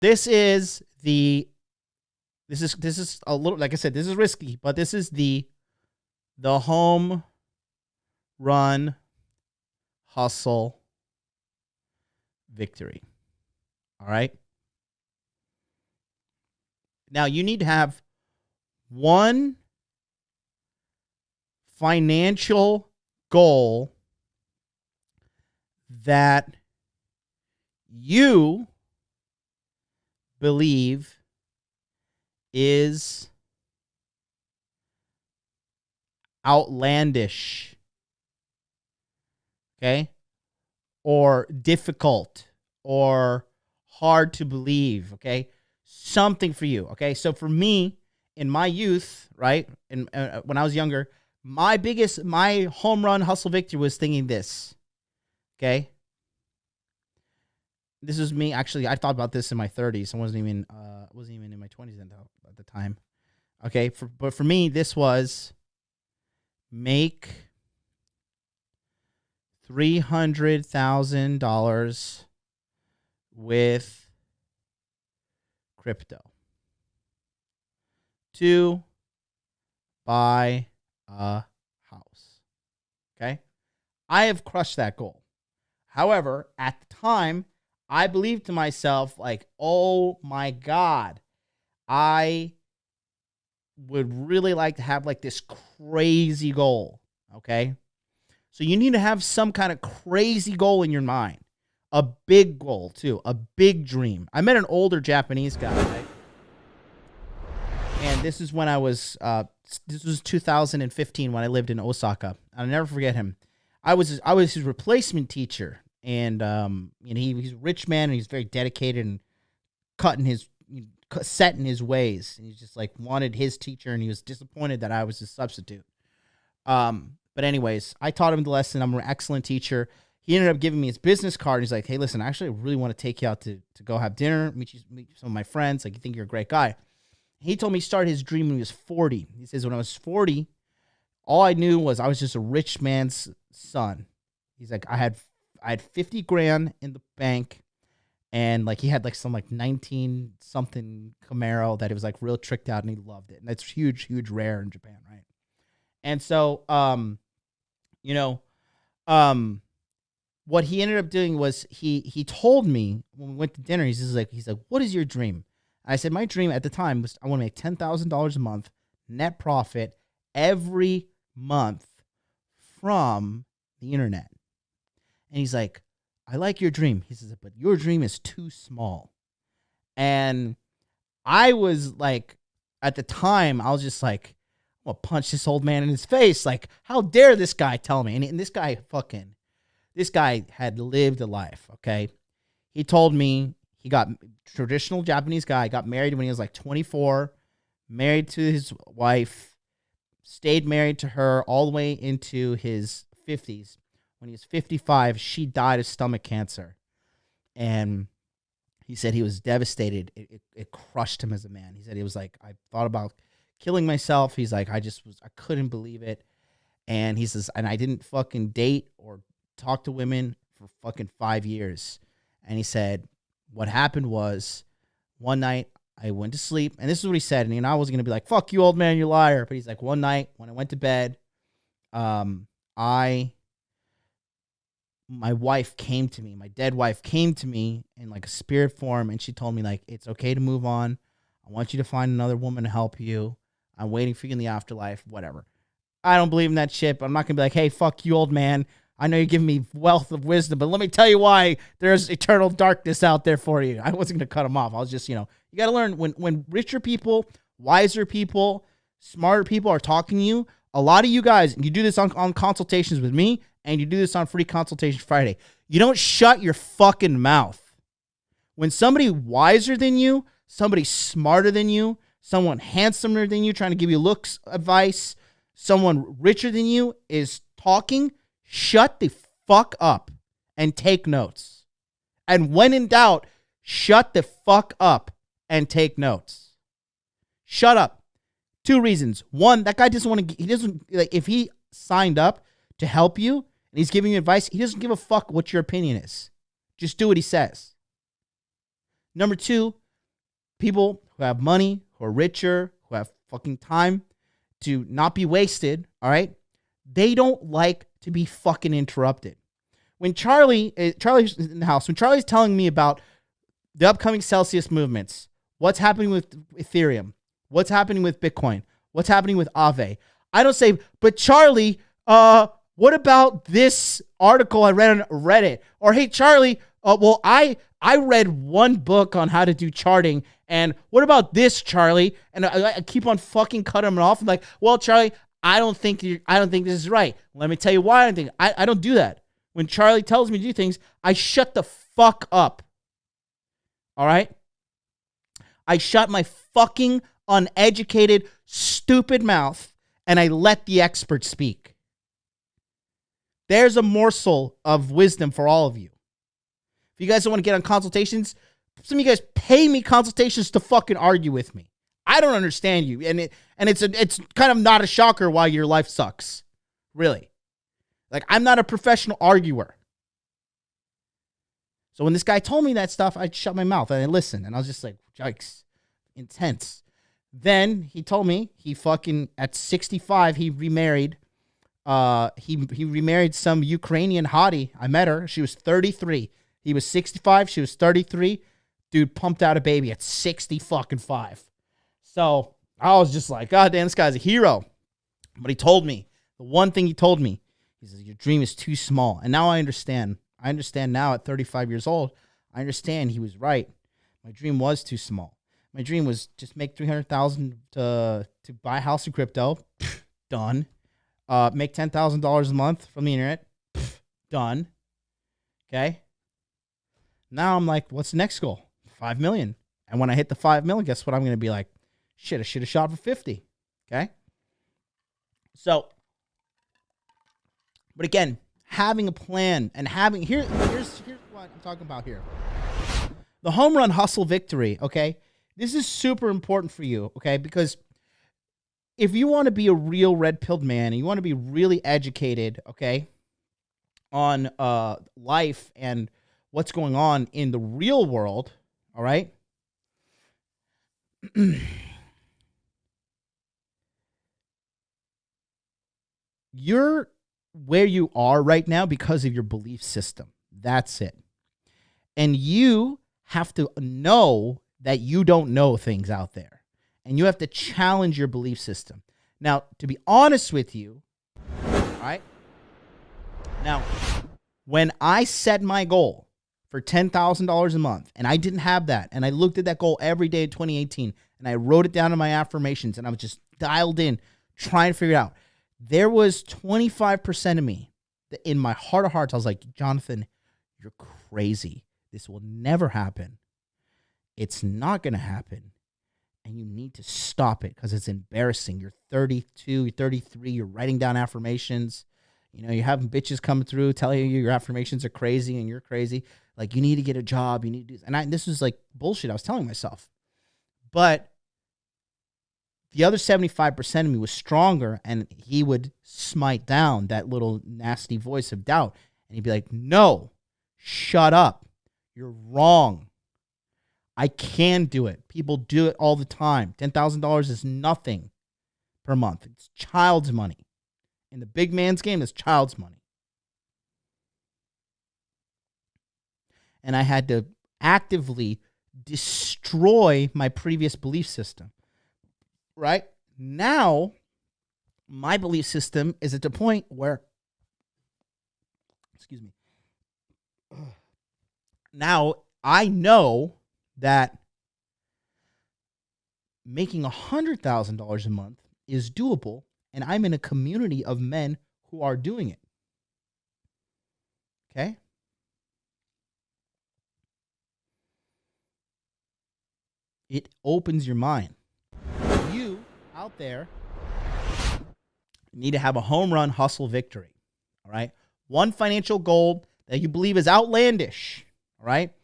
This is a little, like I said, this is risky, but this is the home run hustle victory. All right. Now you need to have one financial goal that you believe is outlandish, okay, or difficult or hard to believe, okay, something for you, okay. So for me, in my youth, right, and when I was younger, my home run hustle victory was thinking this, okay. This is me. Actually, I thought about this in my 30s. I wasn't even in my 20s at the time. Okay, but for me, this was make $300,000 with crypto to buy a house. Okay, I have crushed that goal. However, at the time, I believed to myself, like, oh my God, I would really like to have like this crazy goal. Okay. So you need to have some kind of crazy goal in your mind. A big goal too, a big dream. I met an older Japanese guy, right? And this is when I was, this was 2015 when I lived in Osaka. I'll never forget him. I was his replacement teacher. And he's a rich man, and he's very dedicated and set in his ways. And he's just like wanted his teacher, and he was disappointed that I was his substitute. But anyways, I taught him the lesson. I'm an excellent teacher. He ended up giving me his business card. And he's like, hey, listen, actually, I really want to take you out to go have dinner, meet some of my friends. Like, you think you're a great guy. He told me he started his dream when he was 40. He says, when I was 40, all I knew was I was just a rich man's son. He's like, I had 50 grand in the bank, and like he had like some like 19 something Camaro that it was like real tricked out, and he loved it. And that's huge rare in Japan, right? And so what he ended up doing was he told me when we went to dinner, he's like, what is your dream? And I said, my dream at the time was I want to make $10,000 a month net profit every month from the internet. And he's like, I like your dream. He says, but your dream is too small. And I was like, at the time, I was just like, I'm going to punch this old man in his face. Like, how dare this guy tell me? And this guy had lived a life, okay? He told me he got traditional Japanese guy, got married when he was like 24, married to his wife, stayed married to her all the way into his 50s. When he was 55, she died of stomach cancer. And he said he was devastated. It crushed him as a man. He said he was like, I thought about killing myself. He's like, I couldn't believe it. And he says, and I didn't fucking date or talk to women for fucking 5 years. And he said, what happened was one night I went to sleep. And this is what he said. And I was going to be like, fuck you, old man, you liar. But he's like, one night when I went to bed, my wife came to me, my dead wife came to me in like a spirit form, and she told me like, it's okay to move on. I want you to find another woman to help you. I'm waiting for you in the afterlife, whatever. I don't believe in that shit, but I'm not going to be like, hey, fuck you, old man. I know you give me wealth of wisdom, but let me tell you why there's eternal darkness out there for you. I wasn't going to cut him off. I was just, you got to learn when richer people, wiser people, smarter people are talking to you. A lot of you guys, you do this on consultations with me, and you do this on Free Consultation Friday. You don't shut your fucking mouth. When somebody wiser than you, somebody smarter than you, someone handsomer than you trying to give you looks advice, someone richer than you is talking, shut the fuck up and take notes. And when in doubt, shut the fuck up and take notes. Shut up. 2 reasons. 1, that guy doesn't want to, he doesn't, like, if he signed up to help you and he's giving you advice, he doesn't give a fuck what your opinion is. Just do what he says. Number 2, People who have money, who are richer, who have fucking time to not be wasted, all right? They don't like to be fucking interrupted. When Charlie's in the house, when Charlie's telling me about the upcoming Celsius movements, what's happening with Ethereum, what's happening with Bitcoin, what's happening with Aave, I don't say, but Charlie, what about this article I read on Reddit? Or, hey, Charlie, well, I read one book on how to do charting, and what about this, Charlie? And I keep on fucking cutting him off. I'm like, well, Charlie, I don't think this is right. Let me tell you why I don't think. I don't do that. When Charlie tells me to do things, I shut the fuck up. All right? I shut my fucking uneducated, stupid mouth, and I let the expert speak. There's a morsel of wisdom for all of you. If you guys don't want to get on consultations, some of you guys pay me consultations to fucking argue with me. I don't understand you. And it's kind of not a shocker why your life sucks. Really. Like, I'm not a professional arguer. So when this guy told me that stuff, I shut my mouth and I listened. And I was just like, yikes. Intense. Then he told me he fucking, at 65, he remarried. He remarried some Ukrainian hottie. I met her. She was 33. He was 65. She was 33. Dude pumped out a baby at 60 fucking 5. So I was just like, God damn, this guy's a hero. But he told me, the one thing he told me, he says, your dream is too small. And now I understand. I understand now at 35 years old. I understand he was right. My dream was too small. My dream was just make $300,000 to buy a house in crypto. Done. Make $10,000 a month from the internet. Done. Okay. Now I'm like, what's the next goal? 5 million. And when I hit the 5 million, guess what? I'm going to be like, shit, I should have shot for 50. Okay. So, but again, having a plan and having, here's what I'm talking about here. The home run hustle victory. Okay. This is super important for you. Okay. Because if you want to be a real red-pilled man and you want to be really educated, okay, on life and what's going on in the real world, all right, you're where you are right now because of your belief system. That's it. And you have to know that you don't know things out there. And you have to challenge your belief system. Now, to be honest with you, all right? Now, when I set my goal for $10,000 a month, and I didn't have that, and I looked at that goal every day in 2018, and I wrote it down in my affirmations, and I was just dialed in, trying to figure it out. There was 25% of me that in my heart of hearts, I was like, Jonathan, you're crazy. This will never happen. It's not going to happen. And you need to stop it because it's embarrassing. You're 32, you're 33, you're writing down affirmations. You know, you're having bitches coming through telling you your affirmations are crazy and you're crazy. Like, you need to get a job. You need to do this. And this was like bullshit I was telling myself. But the other 75% of me was stronger, and he would smite down that little nasty voice of doubt. And he'd be like, no, shut up. You're wrong. I can do it. People do it all the time. $10,000 is nothing per month. It's child's money. In the big man's game, it's child's money. And I had to actively destroy my previous belief system. Right? Now, my belief system is at the point where, excuse me, now I know that making $100,000 a month is doable, and I'm in a community of men who are doing it. Okay? It opens your mind. You out there need to have a home run hustle victory. All right? One financial goal that you believe is outlandish. All right?